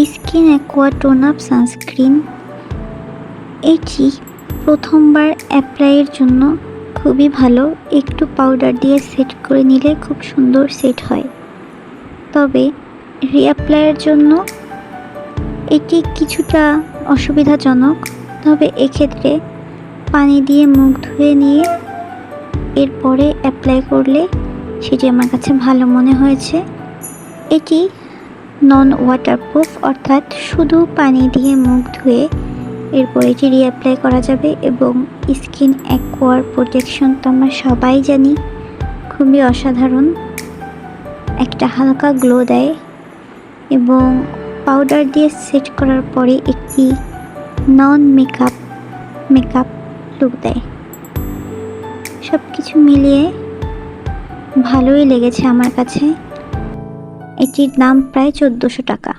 Skin aqua tone up sunscreen. এটি প্রথমবার অ্যাপ্লাইয়ের জন্য খুবই ভালো। একটু পাউডার দিয়ে সেট করে নিলে খুব সুন্দর সেট হয়। তবে রিঅ্যাপ্লাইয়ের জন্য এটি কিছুটা অসুবিধাজনক। তবে এক্ষেত্রে পানি দিয়ে মুখ ধুয়ে নিয়ে এরপরে অ্যাপ্লাই করলে সেটি আমার কাছে ভালো মনে হয়েছে। এটি নন ওয়াটারপ্রুফ, অর্থাৎ শুধু পানি দিয়ে মুখ ধুয়ে এরপর এটি রিঅ্যাপ্লাই করা যাবে এবং স্কিন অ্যাকোয়ার প্রোটেকশন তো আমরা সবাই জানি খুবই অসাধারণ। একটা হালকা গ্লো দেয় এবং পাউডার দিয়ে সেট করার পরে একটি নন মেকআপ লুক দেয়। সব কিছু মিলিয়ে ভালোই লেগেছে আমার কাছে। এটির দাম প্রায় 1400 টাকা।